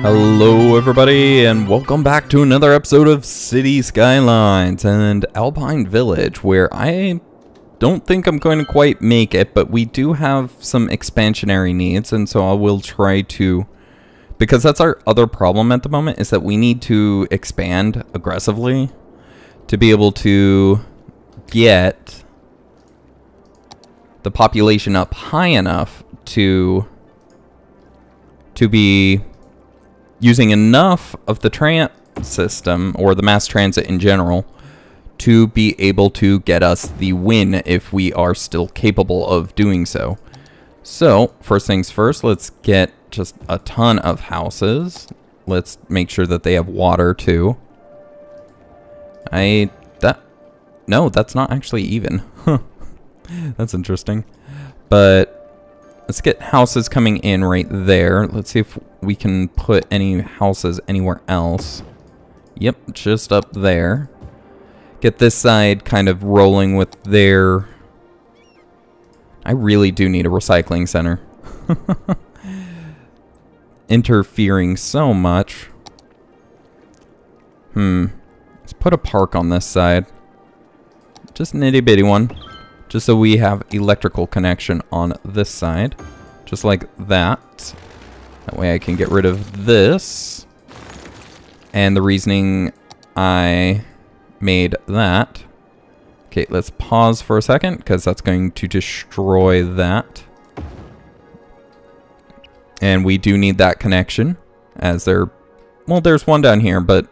Hello everybody and welcome back to another episode of City Skylines and Alpine Village, where I don't think I'm going to quite make it, but we do have some expansionary needs, and so I will try to, because that's our other problem at the moment, is that we need to expand aggressively to be able to get the population up high enough to be using enough of the transit system, or the mass transit in general, to be able to get us the win if we are still capable of doing so. So, first things first, let's get just a ton of houses. Let's make sure that they have water too. No, that's not actually even. That's interesting. But let's get houses coming in right there. Let's see if we can put any houses anywhere else. Yep, just up there. Get this side kind of rolling with their... I really do need a recycling center. Interfering so much. Let's put a park on this side. Just an itty bitty one. Just so we have electrical connection on this side. Just like that. That way I can get rid of this. And the reasoning I made that. Okay, let's pause for a second, because that's going to destroy that. And we do need that connection, as there... Well, there's one down here, but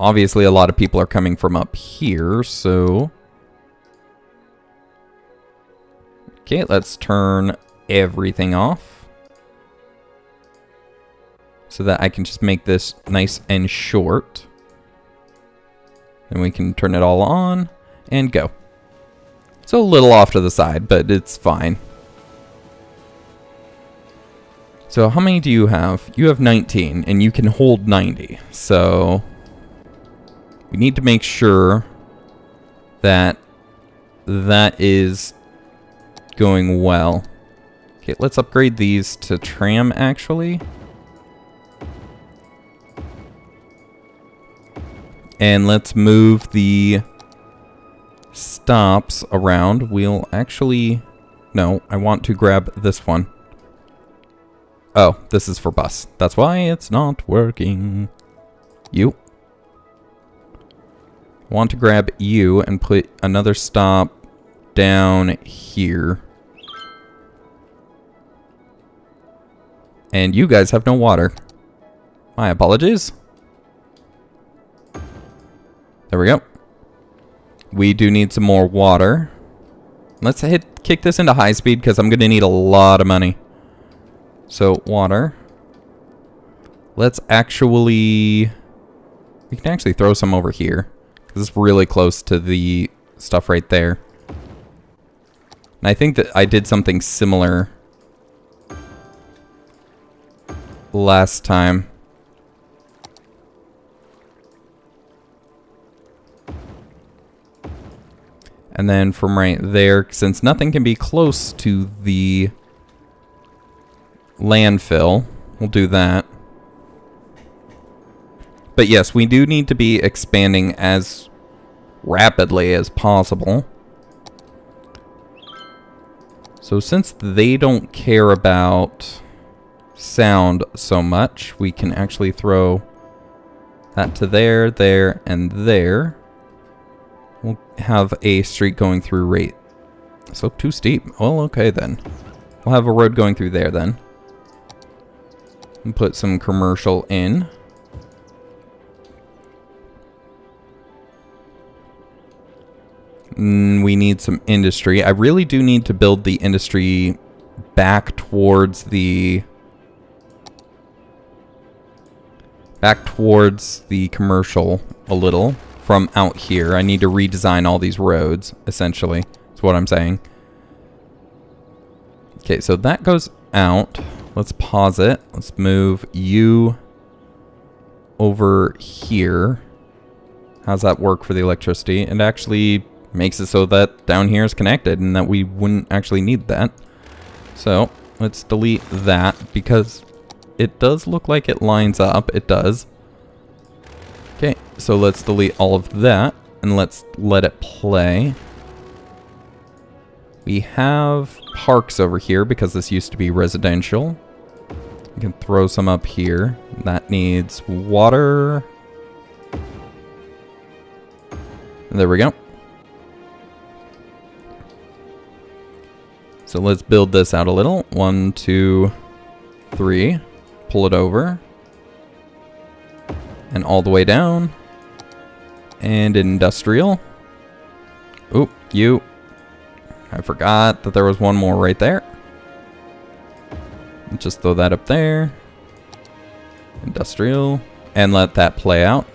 obviously a lot of people are coming from up here, so... Okay, let's turn everything off so that I can just make this nice and short. Then we can turn it all on and go. It's a little off to the side, but it's fine. So how many do you have? You have 19, and you can hold 90. So we need to make sure that that is going well. Okay, let's upgrade these to tram, actually. And let's move the stops around. We'll actually... No, I want to grab this one. Oh, this is for bus. That's why it's not working. You. I want to grab you and put another stop down here. And you guys have no water. My apologies. There we go. We do need some more water. Let's kick this into high speed, because I'm going to need a lot of money. So, water. Let's actually... We can actually throw some over here, because it's really close to the stuff right there. And I think that I did something similar last time. And then from right there, since nothing can be close to the landfill, we'll do that. But yes, we do need to be expanding as rapidly as possible. So since they don't care about sound so much, we can actually throw that to there, there, and there. We'll have a street going through right. So too steep. Well, okay then. We'll have a road going through there then. And put some commercial in. We need some industry. I really do need to build the industry back towards the commercial a little from out here. I need to redesign all these roads, essentially. That's what I'm saying. Okay, so that goes out. Let's pause it. Let's move you over here. How's that work for the electricity? It actually makes it so that down here is connected and that we wouldn't actually need that. So let's delete that because it does look like it lines up. It does. Okay, so let's delete all of that and let's let it play. We have parks over here because this used to be residential. We can throw some up here. That needs water. There we go. So let's build this out a little. 1, 2, 3. Pull it over. And all the way down. And industrial. Oop, you. I forgot that there was one more right there. Just throw that up there. Industrial. And let that play out.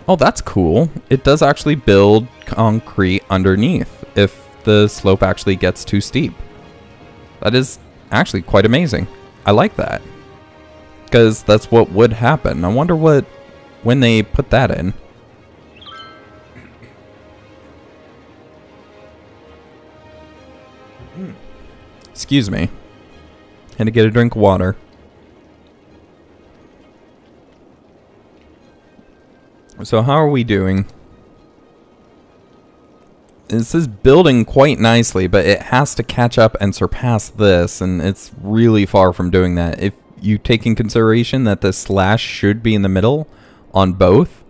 Oh, that's cool. It does actually build concrete underneath if the slope actually gets too steep. That is actually quite amazing. I like that. Because that's what would happen. I wonder when they put that in. Excuse me. Had to get a drink of water. So how are we doing? This is building quite nicely, but it has to catch up and surpass this, and it's really far from doing that. If you take in consideration that the slash should be in the middle on both,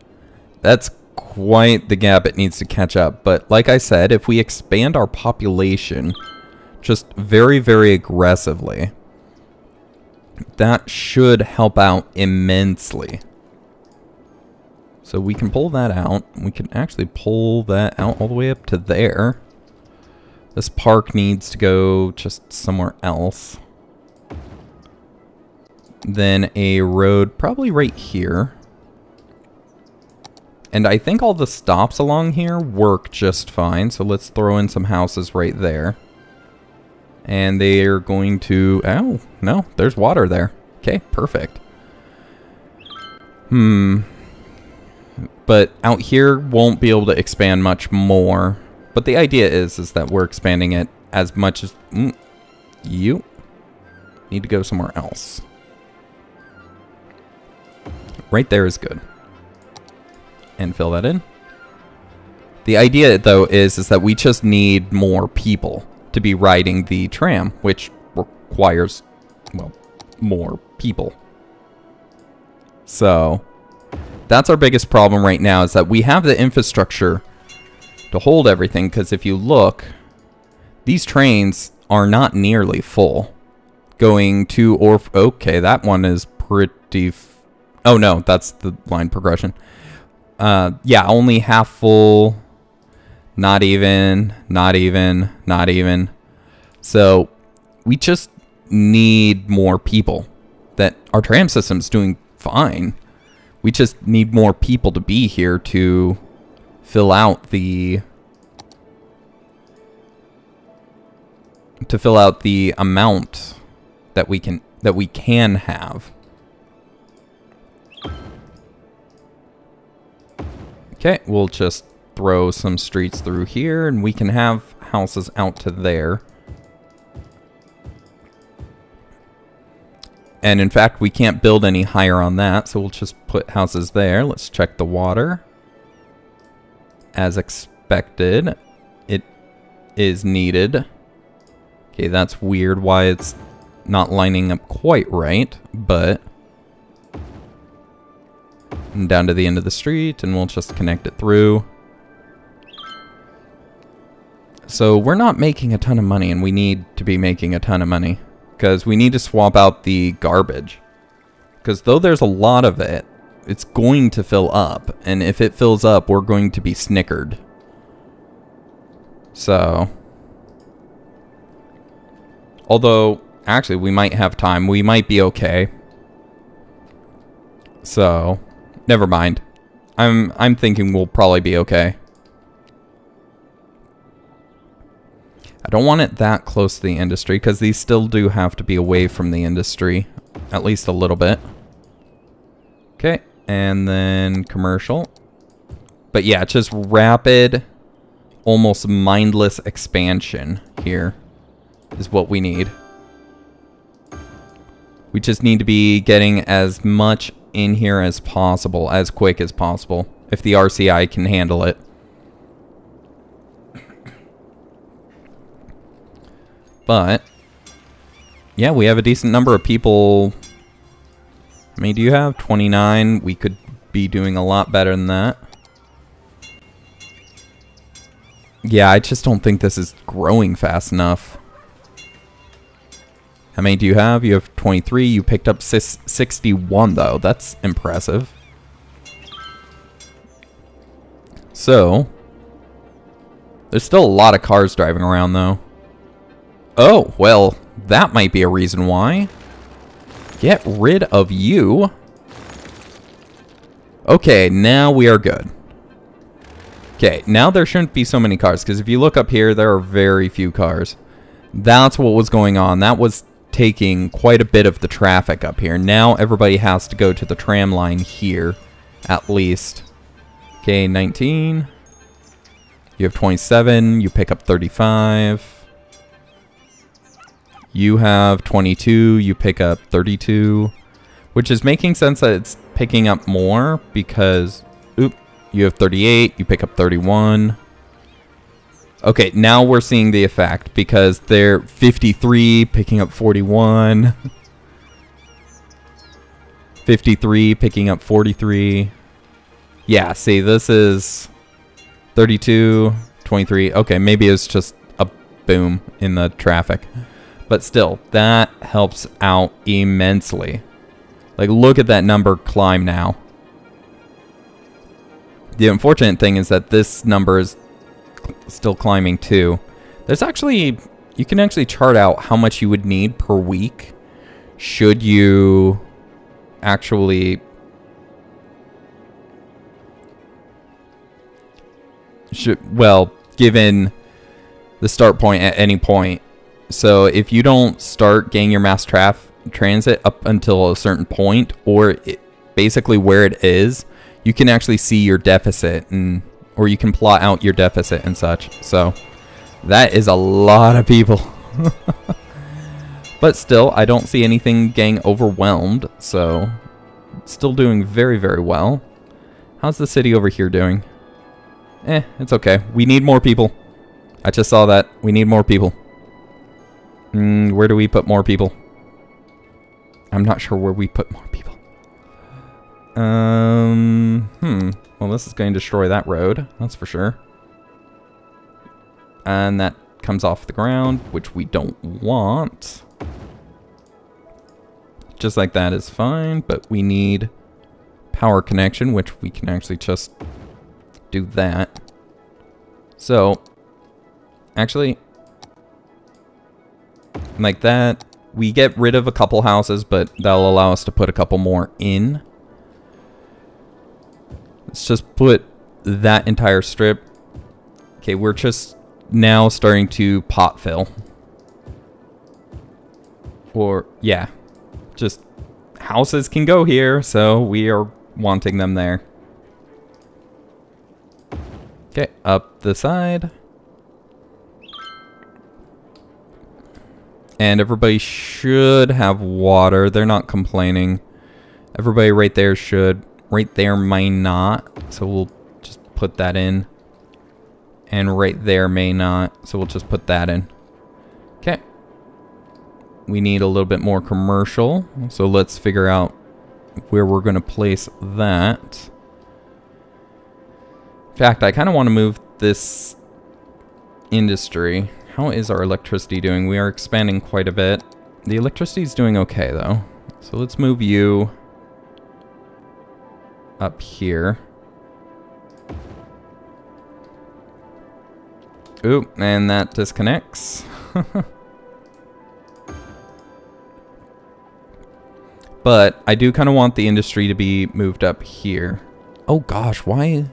that's quite the gap it needs to catch up. But like I said, if we expand our population just very, very aggressively, that should help out immensely. So we can pull that out. We can actually pull that out all the way up to there. This park needs to go just somewhere else. Then a road probably right here. And I think all the stops along here work just fine. So let's throw in some houses right there. And they are going to... Oh, no, there's water there. Okay, perfect. But out here won't be able to expand much more. But the idea is that we're expanding it as much as... You need to go somewhere else. Right there is good. And fill that in. The idea, though, is that we just need more people to be riding the tram, which requires, well, more people. So that's our biggest problem right now, is that we have the infrastructure to hold everything, because if you look, these trains are not nearly full. Going to or... Okay, that one is pretty... Oh no, that's the line progression. Yeah, only half full. Not even. So we just need more people. That our tram system's doing fine. We just need more people to be here to fill out the amount that we can have. Okay, we'll just throw some streets through here, and we can have houses out to there. And in fact, we can't build any higher on that, so we'll just put houses there. Let's check the water. As expected, it is needed. Okay, that's weird why it's not lining up quite right, but... And down to the end of the street, and we'll just connect it through. So we're not making a ton of money, and we need to be making a ton of money, because we need to swap out the garbage. Because though there's a lot of it, it's going to fill up, and if it fills up, we're going to be snickered. So, although actually we might have time, we might be okay. So, never mind. I'm thinking we'll probably be okay. I don't want it that close to the industry, because these still do have to be away from the industry. At least a little bit. Okay, and then commercial. But yeah, just rapid, almost mindless expansion here. is what we need. We just need to be getting as much in here as possible, as quick as possible, if the RCI can handle it. But, yeah, we have a decent number of people. I mean, do you have 29? We could be doing a lot better than that. Yeah, I just don't think this is growing fast enough. How many do you have? You have 23. You picked up 61, though. That's impressive. So, there's still a lot of cars driving around, though. Oh, well, that might be a reason why. Get rid of you. Okay, now we are good. Okay, now there shouldn't be so many cars, because if you look up here, there are very few cars. That's what was going on. That was taking quite a bit of the traffic up here. Now everybody has to go to the tram line here, at least. Okay, 19. You have 27. You pick up 35. You have 22. You pick up 32. Which is making sense that it's picking up more because... Oop. You have 38. You pick up 31. Okay, now we're seeing the effect because they're 53 picking up 41. 53 picking up 43. Yeah, see, this is 32, 23. Okay, maybe it's just a boom in the traffic. But still, that helps out immensely. Like, look at that number climb now. The unfortunate thing is that this number is still climbing too. There's actually, you can actually chart out how much you would need per week should you actually well, given the start point at any point. So if you don't start getting your mass transit up until a certain point, or basically where it is, you can actually see your deficit, and or you can plot out your deficit and such. So that is a lot of people. But still, I don't see anything getting overwhelmed, so still doing very, very well. How's the city over here doing? It's okay. We need more people. I just saw that. We need more people. Where do we put more people? I'm not sure where we put more people. Well, this is going to destroy that road. That's for sure. And that comes off the ground, which we don't want. Just like that is fine, but we need power connection, which we can actually just do that. So, actually, like that, we get rid of a couple houses, but that'll allow us to put a couple more in. Let's just put that entire strip. Okay, we're just now starting to pot fill. Or, yeah, just houses can go here, so we are wanting them there. Okay, up the side. And everybody should have water. They're not complaining. Everybody right there should. Right there might not. So we'll just put that in. And right there may not. So we'll just put that in. Okay. We need a little bit more commercial. So let's figure out where we're going to place that. In fact, I kind of want to move this industry. How is our electricity doing? We are expanding quite a bit. The electricity is doing okay, though. So let's move you up here. Oop, and that disconnects. But I do kind of want the industry to be moved up here. Oh gosh, why?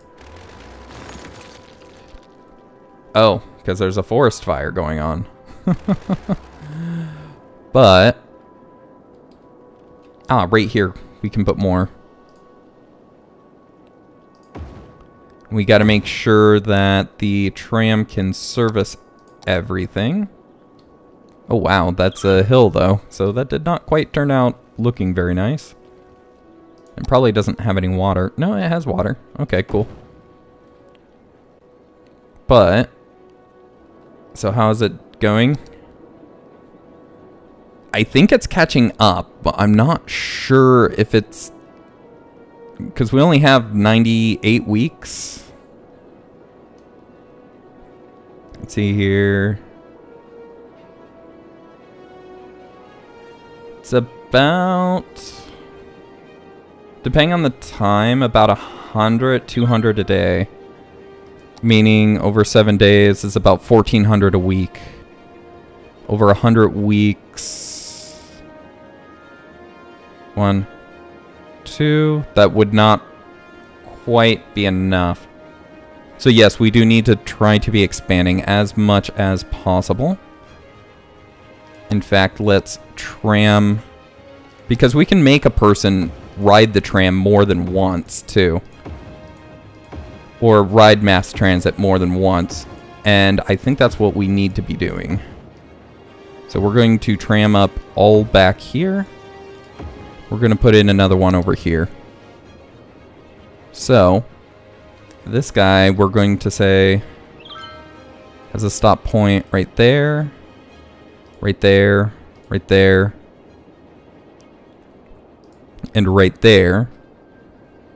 Oh, because there's a forest fire going on. But right here we can put more. We got to make sure that the tram can service everything. Oh wow, that's a hill though. So that did not quite turn out looking very nice. It probably doesn't have any water. No, it has water. Okay, cool. But, so how is it going? I think it's catching up, but I'm not sure if it's... Because we only have 98 weeks. Let's see here. It's about... Depending on the time, about 100, 200 a day. Meaning over 7 days is about 1,400 a week. Over 100 weeks. 1, 2. That would not quite be enough. So yes, we do need to try to be expanding as much as possible. In fact, let's tram... Because we can make a person ride the tram more than once, too. Or ride mass transit more than once. And I think that's what we need to be doing. So we're going to tram up all back here. We're going to put in another one over here. So, this guy, we're going to say, has a stop point right there. Right there. Right there. And right there.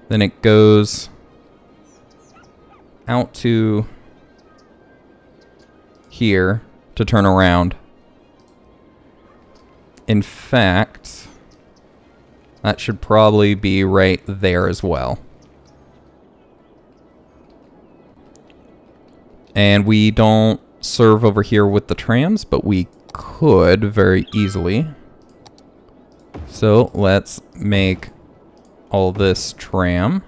Then it goes out to here to turn around. In fact, that should probably be right there as well. And we don't serve over here with the trams, but we could very easily. So let's make all this tram.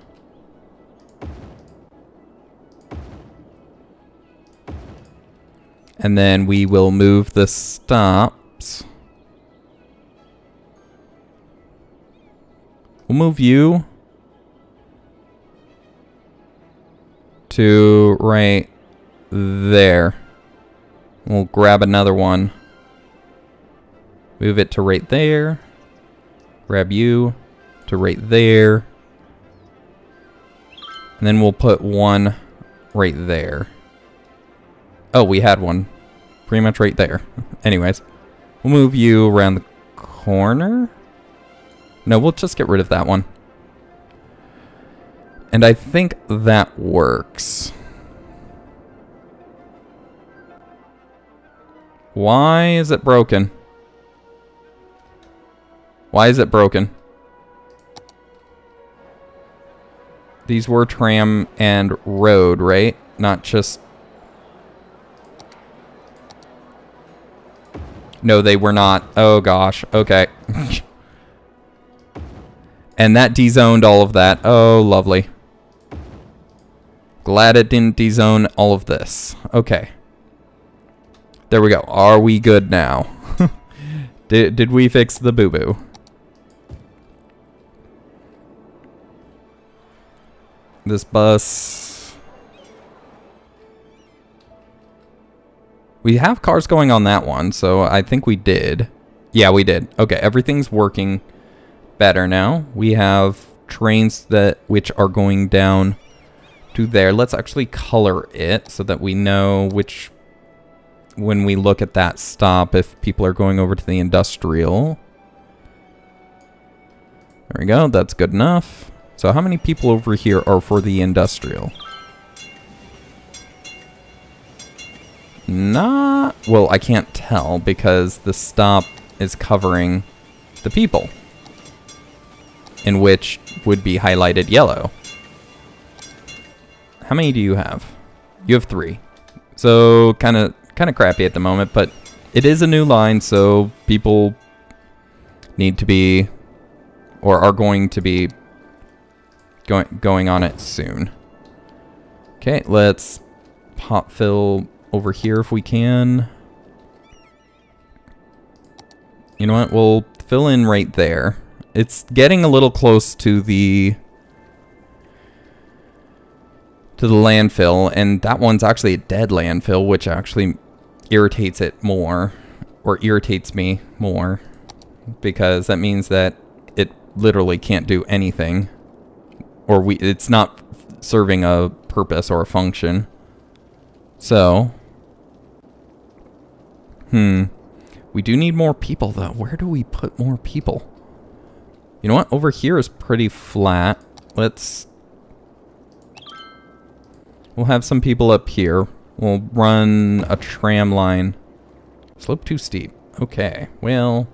And then we will move the stops. We'll move you to right there. We'll grab another one. Move it to right there. Grab you to right there. And then we'll put one right there. Oh, we had one pretty much right there. Anyways, we'll move you around the corner. No, we'll just get rid of that one. And I think that works. Why is it broken? Why is it broken? These were tram and road, right? Not just... No, they were not. Oh gosh, okay. And that dezoned all of that. Oh, lovely. Glad it didn't dezone all of this. Okay. There we go. Are we good now? Did we fix the boo-boo? This bus... We have cars going on that one, so I think we did. Yeah, we did. Okay, everything's working better now. We have trains which are going down to there. Let's actually color it so that we know which, when we look at that stop, if people are going over to the industrial. There we go, that's good enough. So how many people over here are for the industrial? Not... Well, I can't tell because the stop is covering the people, in which would be highlighted yellow. How many do you have? You have 3. So kind of crappy at the moment, but it is a new line, so people need to be, or are going to be going on it soon. Okay, let's pop fill over here if we can. You know what? We'll fill in right there. It's getting a little close to the landfill, and that one's actually a dead landfill, which actually irritates it more. or irritates me more, because that means that it literally can't do anything, or it's not serving a purpose or a function. So, we do need more people though. Where do we put more people? You know what? Over here is pretty flat. We'll have some people up here. We'll run a tram line. Slope too steep. Okay, well,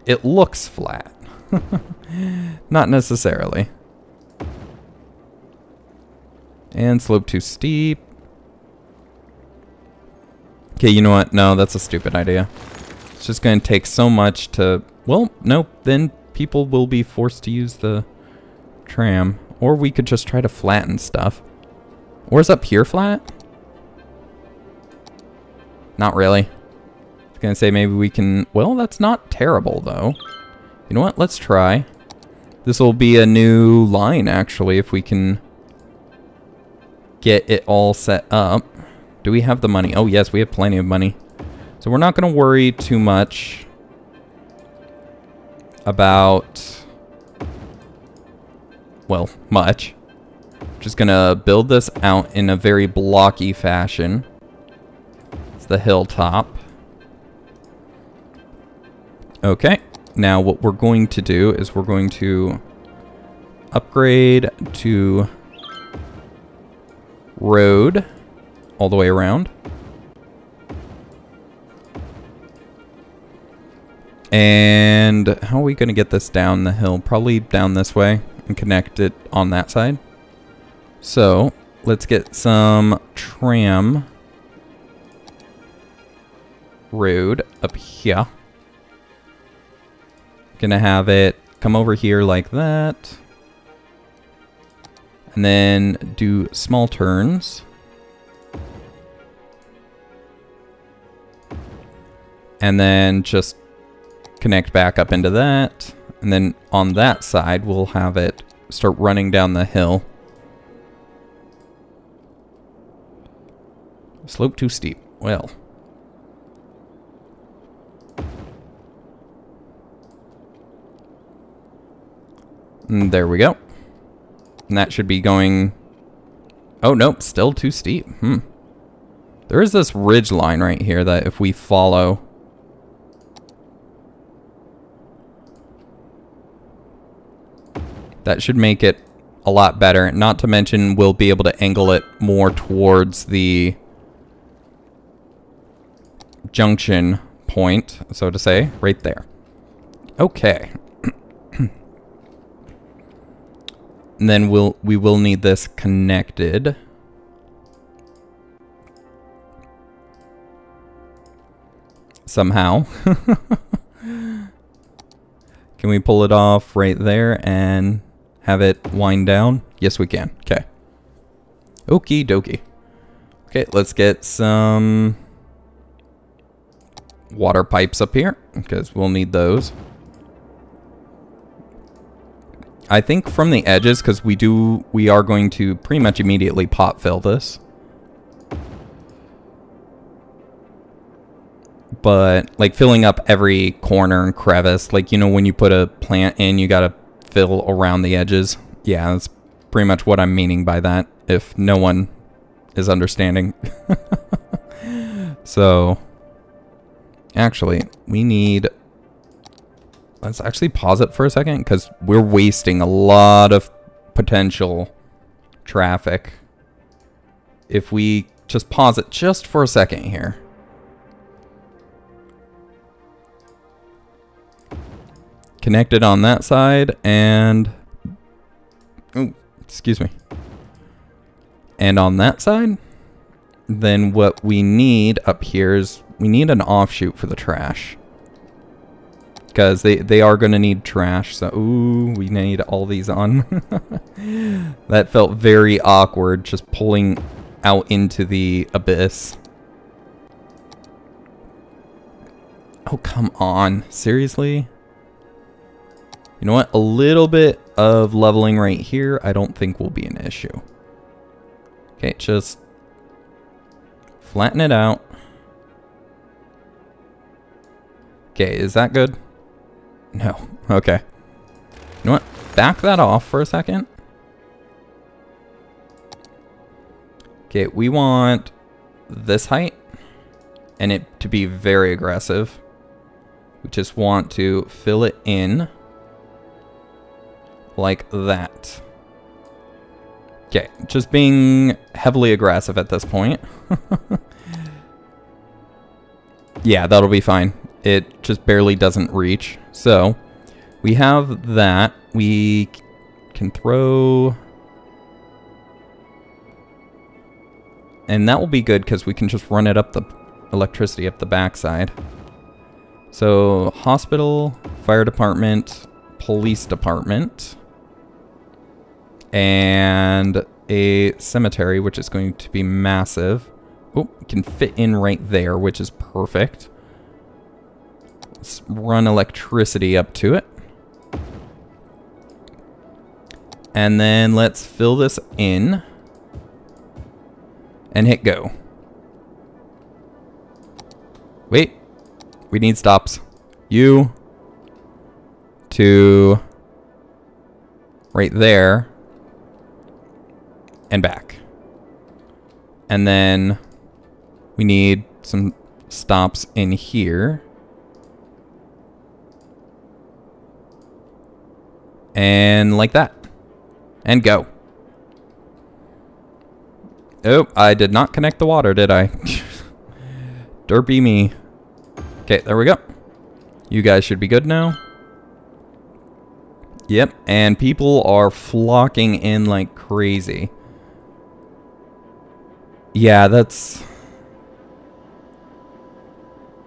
it looks flat. Not necessarily. And slope too steep. Okay, you know what? No, that's a stupid idea. It's just going to take so much to... Well, nope. Then people will be forced to use the tram. Or we could just try to flatten stuff. Or is up here flat? Not really. I was going to say maybe we can... Well, that's not terrible, though. You know what? Let's try. This will be a new line, actually, if we can get it all set up. Do we have the money? Oh, yes, we have plenty of money. So we're not going to worry too much about, well, much. Just going to build this out in a very blocky fashion. It's the hilltop. Okay. Now what we're going to do is we're going to upgrade to road all the way around. And how are we going to get this down the hill? Probably down this way and connect it on that side. So let's get some tram road up here. Gonna have it come over here like that. And then do small turns. And then just connect back up into that. And then on that side, we'll have it start running down the hill. Slope too steep. Well. And there we go. And that should be going... Oh, nope. Still too steep. There is this ridge line right here that if we follow... That should make it a lot better. Not to mention, we'll be able to angle it more towards the junction point, so to say, right there. Okay. And then we will need this connected. Somehow. Can we pull it off right there and have it wind down? Yes, we can. Okay. Okie dokie. Okay, let's get some water pipes up here, because we'll need those. I think from the edges, because we are going to pretty much immediately pot fill this. But like filling up every corner and crevice, like, you know, when you put a plant in, you gotta fill around the edges. Yeah, that's pretty much what I'm meaning by that, if no one is understanding. So, actually, we need... Let's actually pause it for a second, because we're wasting a lot of potential traffic. If we just pause it just for a second here. Connected on that side, and... Oh, excuse me. And on that side, then what we need up here is we need an offshoot for the trash. Because they are going to need trash. So, ooh, we need all these on. That felt very awkward, just pulling out into the abyss. Oh, come on. Seriously? You know what? A little bit of leveling right here, I don't think will be an issue. Okay, just flatten it out. Okay, is that good? No. Okay. You know what? Back that off for a second. Okay, we want this height and it to be very aggressive. We just want to fill it in like that. Okay, just being heavily aggressive at this point. Yeah, that'll be fine. It just barely doesn't reach. So, we have that. We can throw... And that will be good because we can just run it up the electricity up the backside. So, hospital, fire department, police department, and a cemetery, which is going to be massive. Oh, can fit in right there, which is perfect. Let's run electricity up to it. And then let's fill this in. And hit go. Wait. We need stops. You. To. Right there. And back. And then we need some stops in here. And like that. And go. Oh, I did not connect the water, did I? Derpy me. Okay, there we go. You guys should be good now. Yep, and people are flocking in like crazy. Yeah, that's...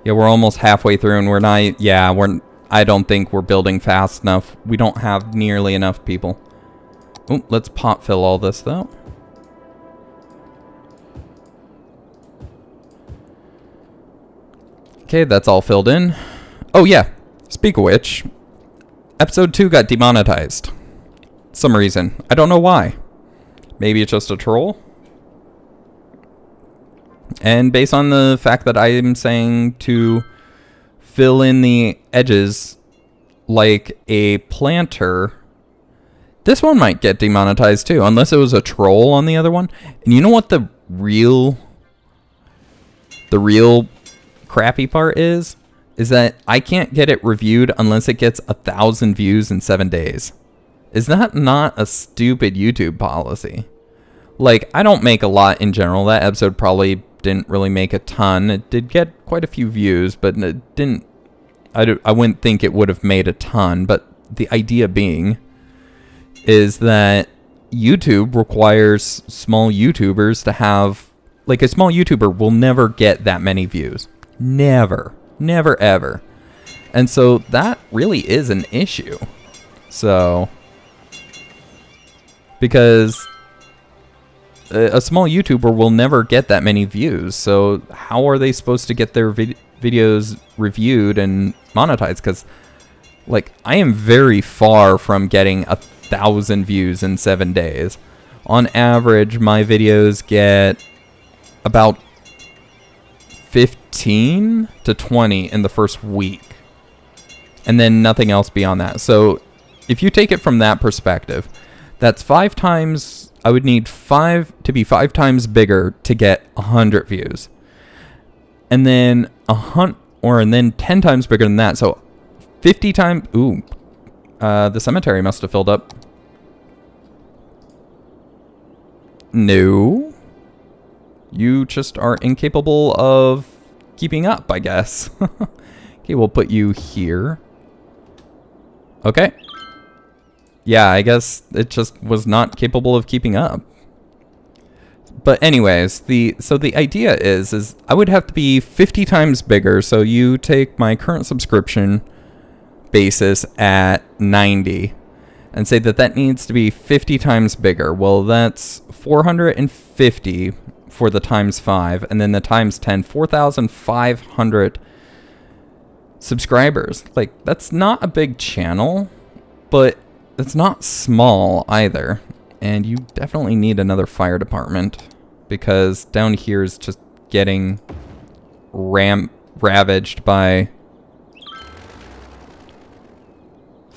Yeah, we're almost halfway through and we're not... Yeah, I don't think we're building fast enough. We don't have nearly enough people. Oh, let's pot fill all this though. Okay, that's all filled in. Oh yeah, speak of which, episode 2 got demonetized. Some reason. I don't know why. Maybe it's just a troll. And based on the fact that I am saying to fill in the edges like a planter, this one might get demonetized too, unless it was a troll on the other one. And you know what the real crappy part is that I can't get it reviewed unless it gets 1,000 views in 7 days. Is that not a stupid YouTube policy? Like, I don't make a lot in general. That episode probably didn't really make a ton. It did get quite a few views, but it didn't... I wouldn't think it would have made a ton, but the idea being is that YouTube requires small YouTubers to have... Like, a small YouTuber will never get that many views. Never. Never, ever. And so that really is an issue. So... Because... a small YouTuber will never get that many views, so how are they supposed to get their videos reviewed and monetized? Because, like, I am very far from getting 1,000 views in 7 days. On average, my videos get about 15 to 20 in the first week, and then nothing else beyond that. So, if you take it from that perspective, that's 5 times... I would need 5 to be 5 times bigger to get 100 views. And then and then 10 times bigger than that. So 50 times. Ooh. The cemetery must have filled up. No. You just are incapable of keeping up, I guess. Okay, we'll put you here. Okay. Yeah, I guess it just was not capable of keeping up. But anyways, so the idea is I would have to be 50 times bigger. So you take my current subscription basis at 90 and say that needs to be 50 times bigger. Well, that's 450 for the times 5, and then the times 10, 4,500 subscribers. Like, that's not a big channel, but it's not small either, and you definitely need another fire department because down here is just getting ravaged by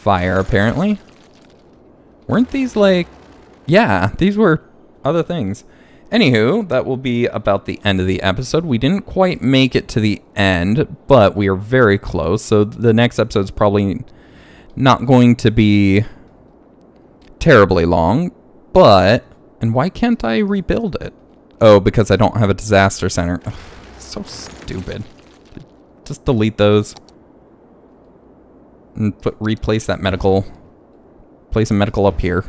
fire, apparently. Weren't these like... Yeah, these were other things. Anywho, that will be about the end of the episode. We didn't quite make it to the end, but we are very close. So the next episode's probably not going to be terribly long, but... And why can't I rebuild it? Oh, because I don't have a disaster center. Ugh, so stupid. Just delete those. And replace that medical. Place a medical up here.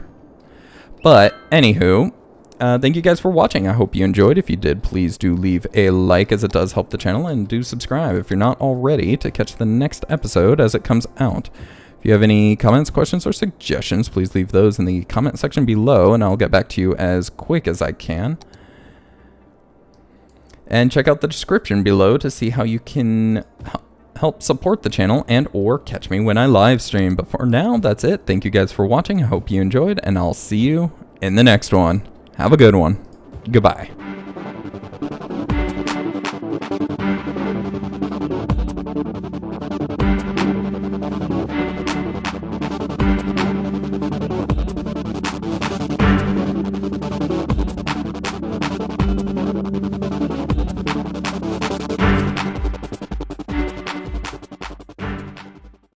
But, anywho, thank you guys for watching. I hope you enjoyed. If you did, please do leave a like, as it does help the channel, and do subscribe if you're not already to catch the next episode as it comes out. If you have any comments, questions, or suggestions, please leave those in the comment section below, and I'll get back to you as quick as I can. And check out the description below to see how you can help support the channel and or catch me when I live stream. But for now, that's it. Thank you guys for watching. I hope you enjoyed, and I'll see you in the next one. Have a good one. Goodbye.